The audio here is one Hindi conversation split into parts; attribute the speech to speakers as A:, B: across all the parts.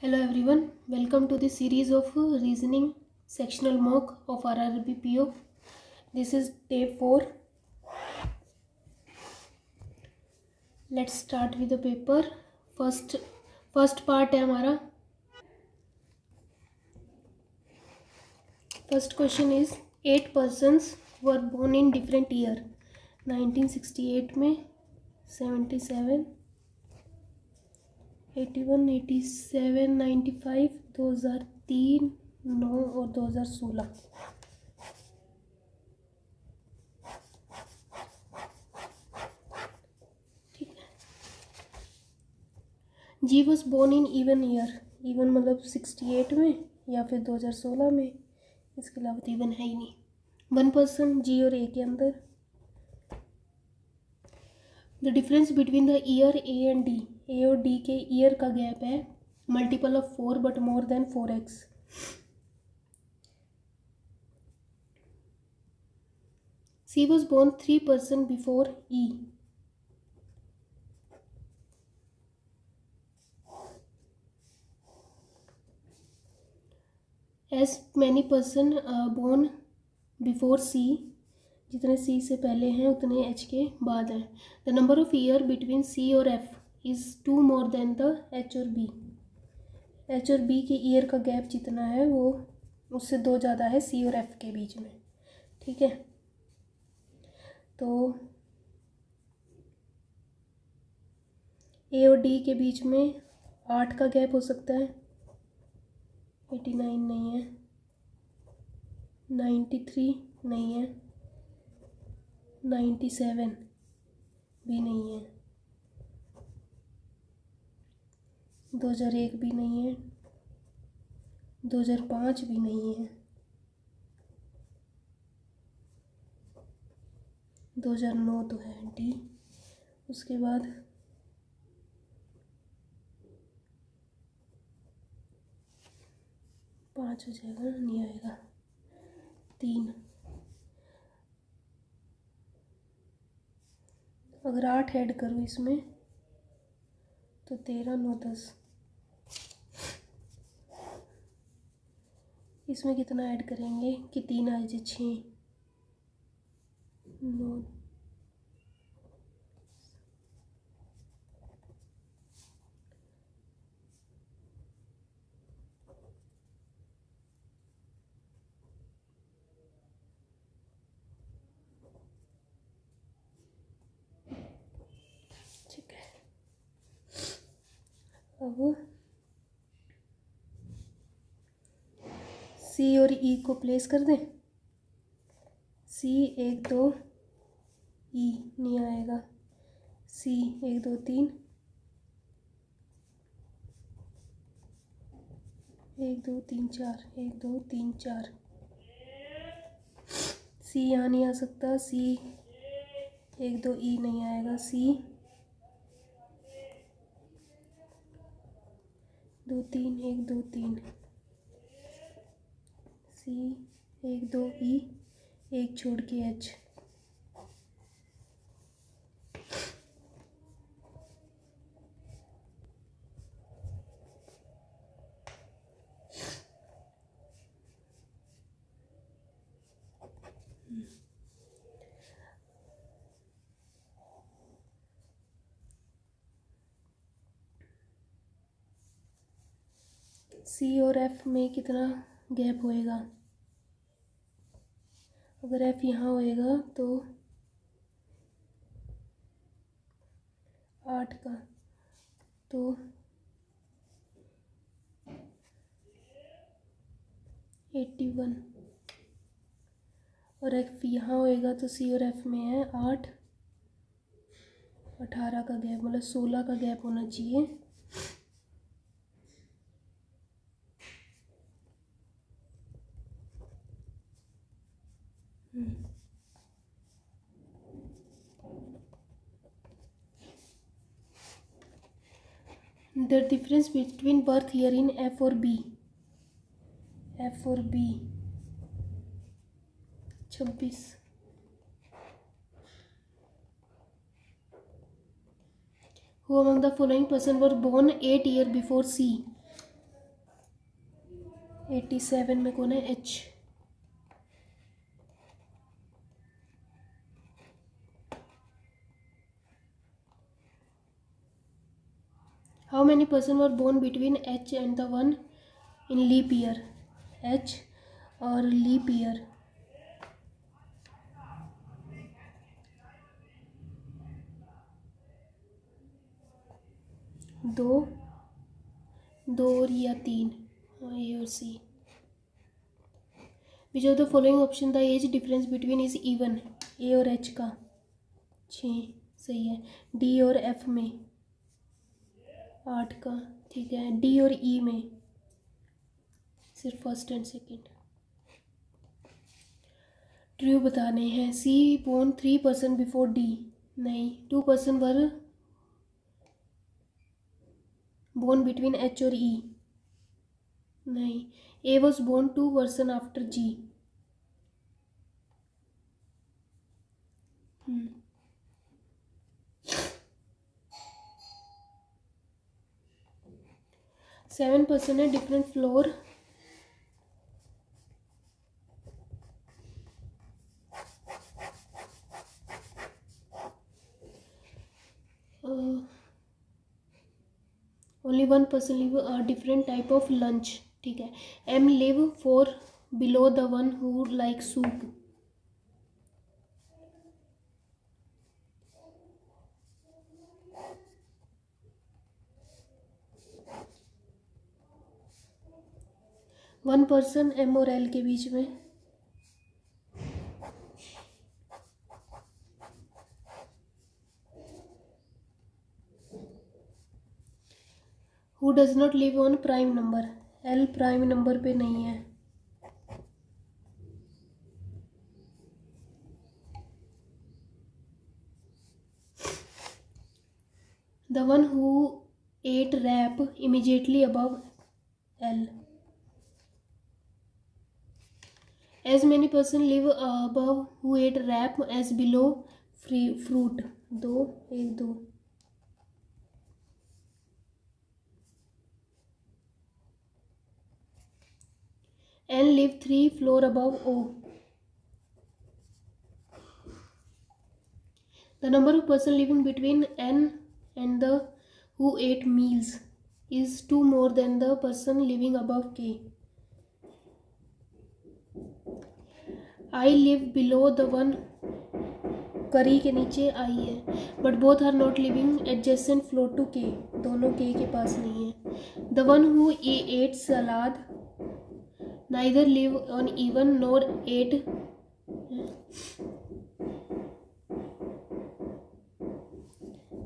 A: Hello everyone, welcome to the series of reasoning sectional mock of RRB PO. This is day 4. Let's start with the paper. First part है हमारा. First question is 8 persons were born in different year. 1968 में 77 81 87 95 2003 9 और 2016. ठीक है. G was born in even year. Even मतलब 68 में या फिर 2016 में. इसके अलावा तो इवन है ही नहीं. 1 पर्सन जी और ए के अंदर. The difference between the year A and D. A और डी के ईयर का गैप है multiple of 4 but more than 4x. C was born 3 person before E. As many person born before C. जितने सी से पहले हैं उतने एच के बाद हैं. The number of year between C और F is 2 more than the H और बी. एच और बी के ईयर का गैप जितना है वो उससे 2 ज़्यादा है सी और एफ के बीच में. ठीक है. तो ए और डी के बीच में 8 का गैप हो सकता है. 89 नहीं है. 93 नहीं है. 97 भी नहीं है. 2001 भी नहीं है. 2005 भी नहीं है. 2009 तो है डी. उसके बाद 5 हो जाएगा. नहीं आएगा. 3. अगर 8 ऐड करूँ इसमें तो 13 9 10. इसमें कितना ऐड करेंगे कि 3 आ जाए. 6 9 ठीक है. अब सी और ई को प्लेस कर दें. सी 1 2 ई नहीं आएगा. सी 1 2 3 1 2 3 4 1 2 3 4. सी यहाँ नहीं आ सकता. सी 1 2 ई नहीं आएगा. सी 2 3 1 2 3. सी 1 2 ई 1 छोड़ के एच. सी और एफ में कितना गैप होएगा. अगर एफ यहाँ होएगा तो 8 का तो 81. और एफ यहाँ होएगा तो सी और एफ में है 8 18 का गैप मतलब 16 का गैप होना चाहिए. The difference between birth year in F और B. F और B 26. Who among the following person were born 8 years before C? 87 में कौन है? H। How many person were born between H and the one in leap year? H और लीप ईयर, दो और या 3, A और C। Which of the following option the age difference between is even? A और H का 6 सही है। D और F में 8 का, ठीक है। D और E में सिर्फ फर्स्ट एंड सेकेंड। ट्रू बताने हैं। C बोर्न 3% बिफोर D, नहीं। 2% वर बोर्न बिटवीन H और E, नहीं। A was born 2% after G। 7% है different floor. Only 1% live different type of lunch, ठीक है। M live 4 below the one who like soup. One person M और L के बीच में। Who does not live on prime number? L prime number पे नहीं है। The one who ate wrap immediately above L। As many person live above who ate wrap as below fruit. 2 1 2। N live 3 floor above O। The number of person living between N and the who ate meals is 2 more than the person living above K। I live below the one, करी के नीचे I है, but both are not living adjacent floor to K, दोनों K के पास नहीं है। The one who ate salad neither live on even nor ate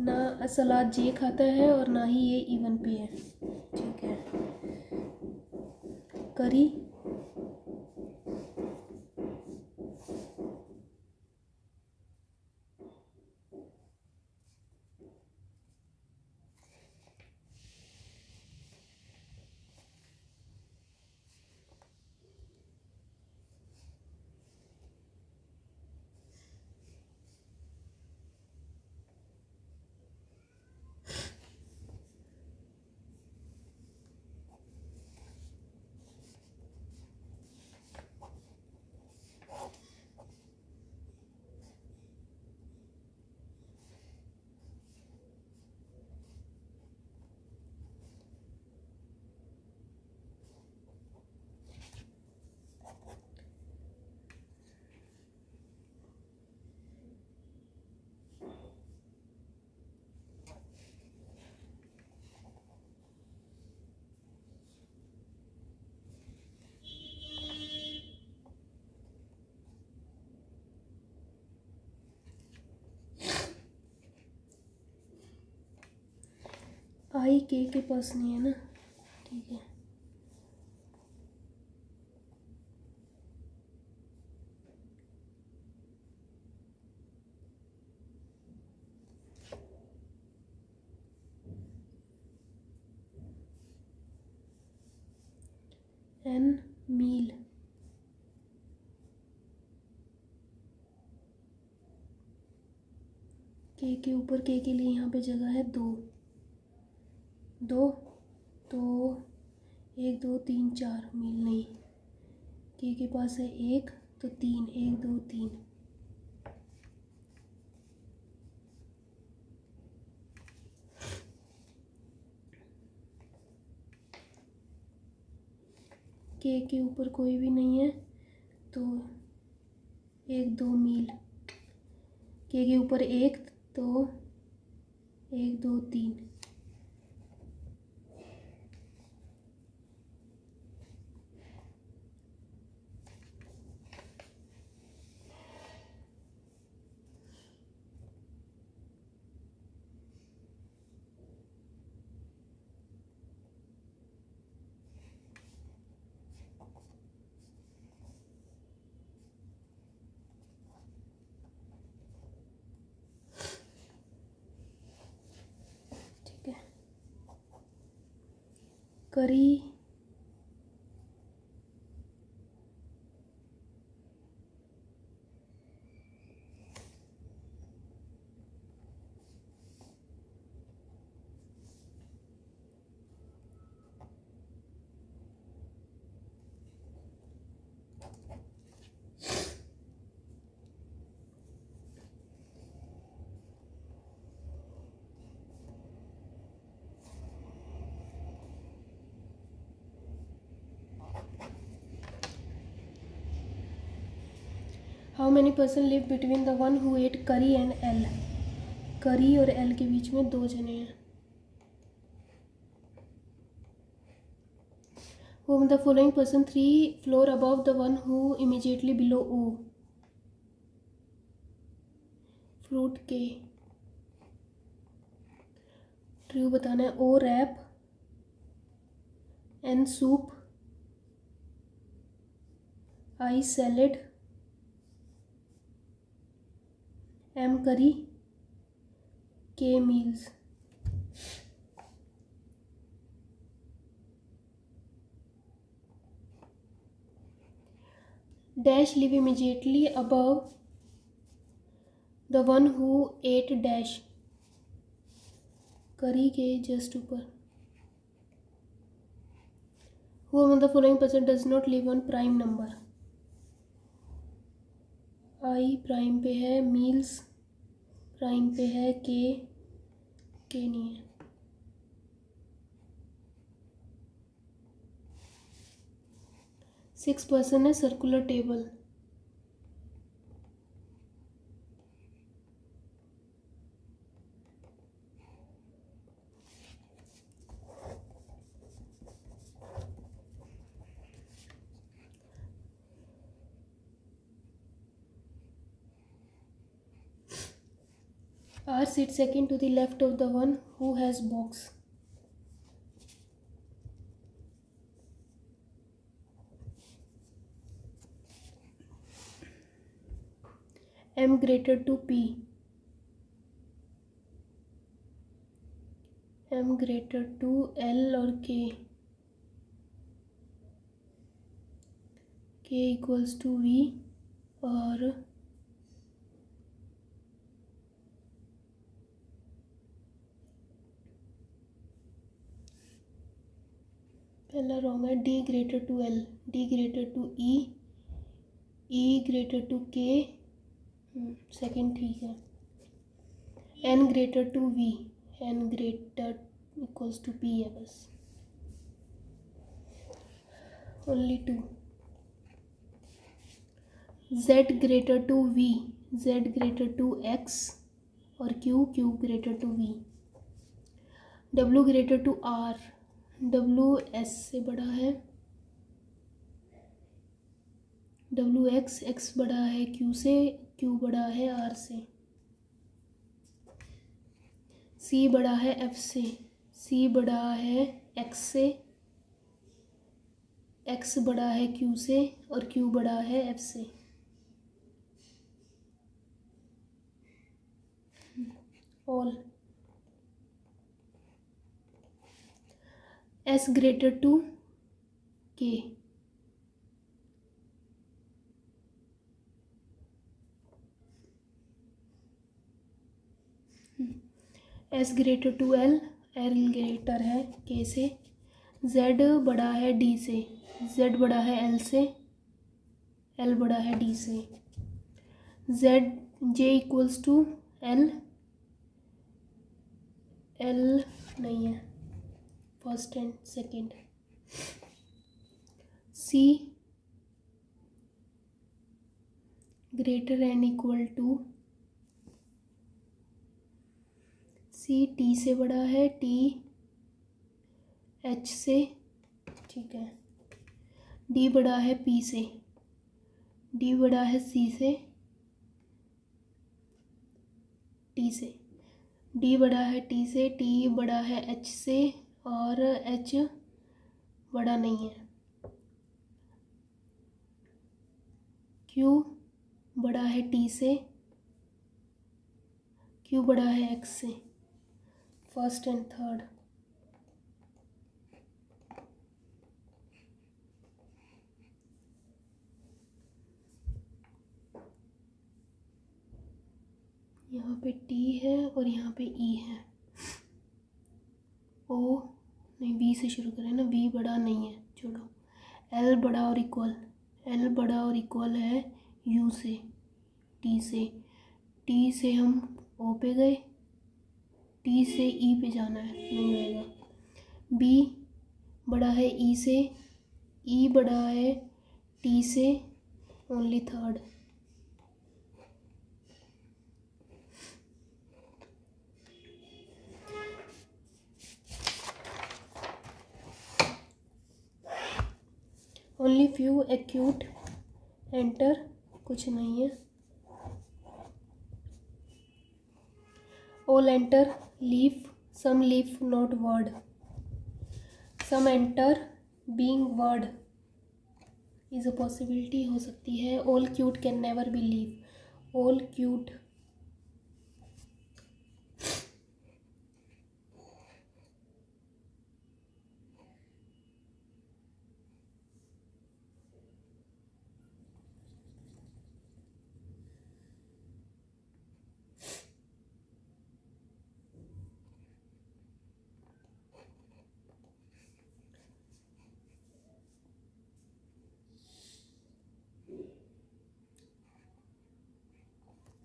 A: ना सलाद जे खाता है और ना ही ये इवन पे है, ठीक है। करी I K के पास नहीं है ना, ठीक है। N मील, K के ऊपर K के लिए यहाँ पे जगह है 2 2 तो 1 2 3 4 मील नहीं, के पास है 1 तो 3, 1 2 3। के ऊपर कोई भी नहीं है तो 1 2 मील, के ऊपर 1 तो 1 2 3। Curry how many person live between the one who ate curry and L. Curry और एल के बीच में 2 जने हैं। Whom the following person 3 floor above the one who immediately below O। Fruit के ट्रू बताना है। O wrap, N soup, I salad, M curry, K meals. Dash live immediately above the one who ate dash. Curry के जस्ट ऊपर। Who among the following person does not live on prime number. I prime पे है, मील्स प्राइम पे है, के नहीं है। सिक्स पर्सन है, circular table. R sits second to the left of the one who has box। M greater to P। M greater to L और K equals to V और पहला रॉन्ग है। D greater to L, D greater to E, E greater to K, second ठीक है। N greater to V, N greater equals to P है बस। Only 2। Z greater to V, Z greater to X और Q greater to V। W greater to R, W S से बड़ा है, W X बड़ा है Q से, Q बड़ा है R से। C बड़ा है F से, C बड़ा है X से, X बड़ा है Q से और Q बड़ा है F से। All. S greater to K, S greater to L, L greater है K से, Z बड़ा है D से, Z बड़ा है L से, L बड़ा है D से। J equals to L, L नहीं है, first and second. C greater and equal to, C T से बड़ा है, T H से, ठीक है। D बड़ा है P से, D बड़ा है C से, T से, D बड़ा है T से, T बड़ा है H से और H बड़ा नहीं है। Q बड़ा है T से, Q बड़ा है X से, फर्स्ट एंड थर्ड। यहाँ पे T है और यहाँ पे E है। O नहीं, V से शुरू करें ना, V बड़ा नहीं है, छोड़ो। L बड़ा और इक्वल, L बड़ा और इक्वल है U से, T से। T से हम O पे गए, T से E पे जाना है, नहीं होएगा। B बड़ा है E से, E बड़ा है T से, only third. Only few acute enter, कुछ नहीं है। All enter, leave, some leave not word, some enter being word is a possibility हो सकती है। All cute can never be leave, all cute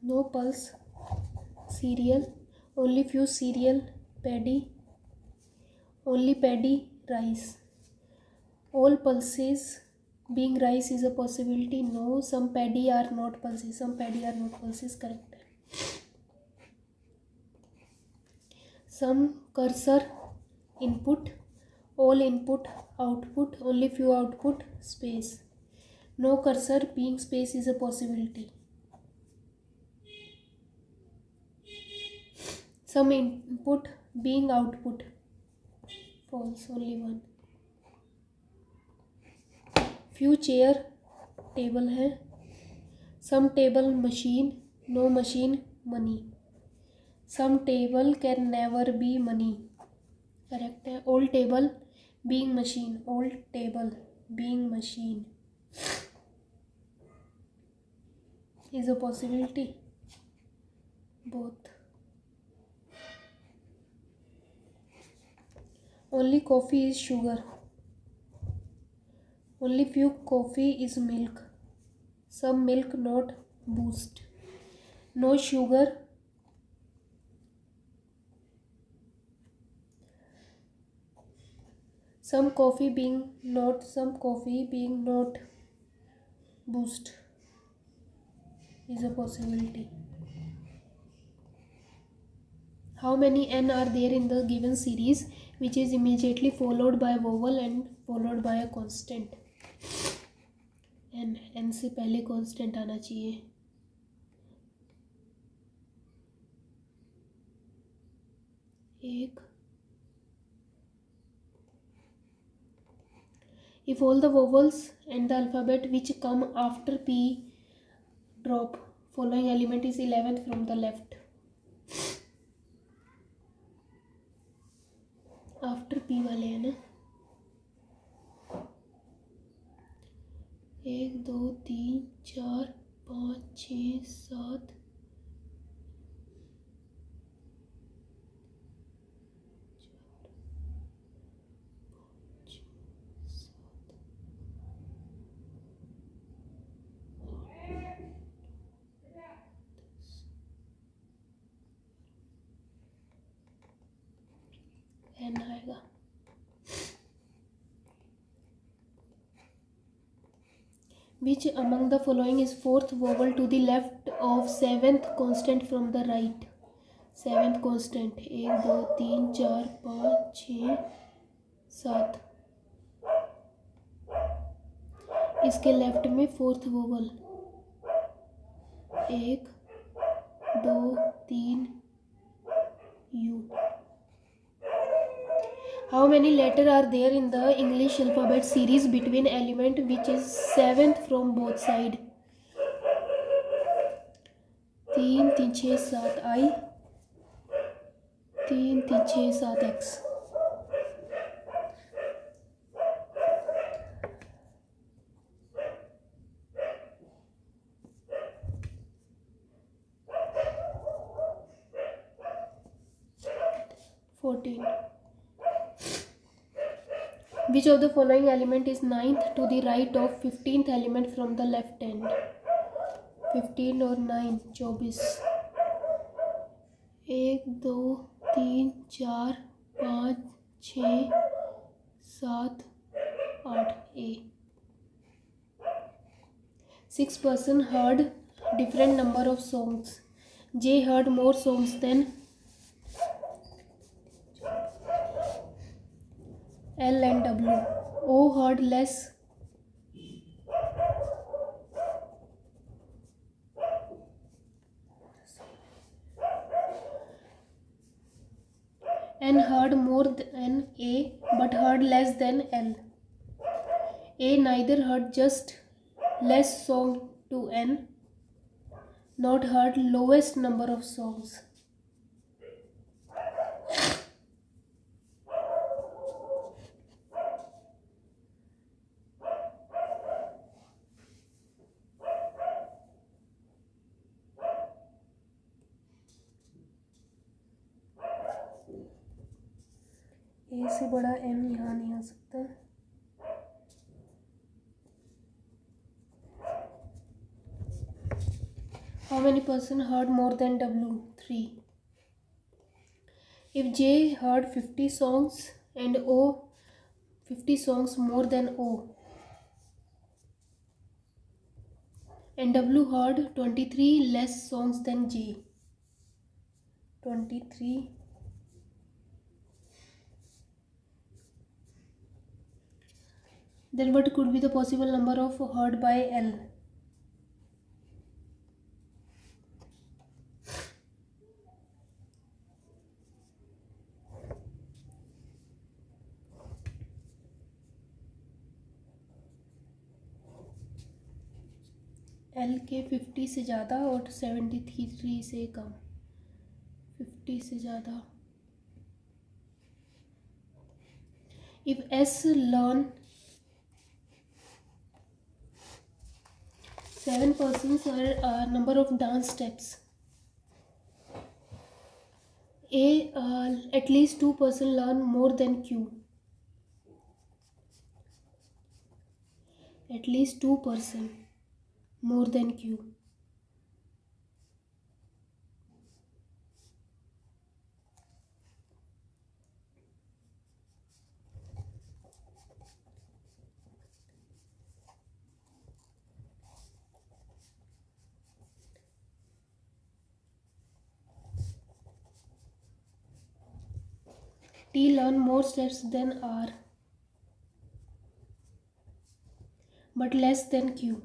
A: no pulse cereal, only few cereal paddy, only paddy rice, all pulses being rice is a possibility. No, some paddy are not pulses, some paddy are not pulses, correct है। some cursor input, all input output, only few output space, no cursor being space is a possibility। some input being output, false, only one। few chair table है, some table machine, no machine money, some table can never be money, correct है। all table being machine, all table being machine is a possibility, both। only coffee is sugar, only few coffee is milk, some milk not boost, no sugar, some coffee being not boost is a possibility। how many n are there in the given series which is immediately followed by vowel and followed by a constant? n से पहले constant आना चाहिए। एक। if all the vowels and the alphabet which come after p drop, following element is 11th from the left, after P वाले हैं ना। 1 2 3 4 5 6 7 5 आएगा। Which among the following is fourth vowel to the left of seventh consonant from the right? Seventh constant 1 2 3 4 5 6 7, इसके लेफ्ट में fourth vowel 1 2 3 U. How many letters are there in the English alphabet series between element which is seventh from both side? 3 3 6 7 I, 3 3 6 7 X. Which of the following element is ninth to the right of 15th element from the left hand? 15 और 9 24, 1 2 3 4 5 6 7 8 A. 6 person heard different number of songs. J heard more songs than L and W. O heard less. N heard more than A but heard less than L. A neither heard just less song to N, not heard lowest number of songs. ए से बड़ा M यहाँ नहीं आ सकता। How many person heard more than W? 3. If J heard 50 songs and O 50 songs more than O, and W heard 23 less songs than J, 23, then what could be the possible number of heard by L? L के 50 से ज़्यादा और 73 से कम, 50 से ज़्यादा. If S learn 7 persons are number of dance steps. A at least 2 person learn more than Q. At least 2 person more than Q. T learn more steps than R, but less than Q.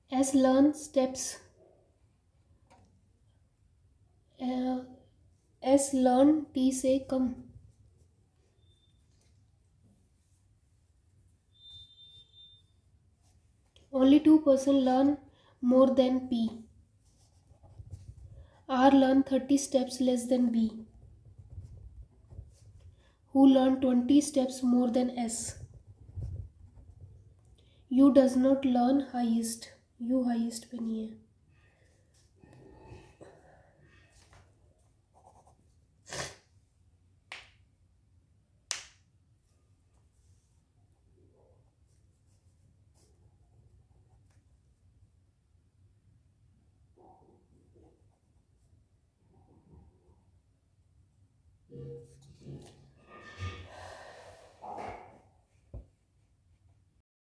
A: S learn steps. S learn T से कम. Only 2 person learn more than P. R learn 30 steps less than B, who learn 20 steps more than S. U does not learn highest. U highest पे नहीं है.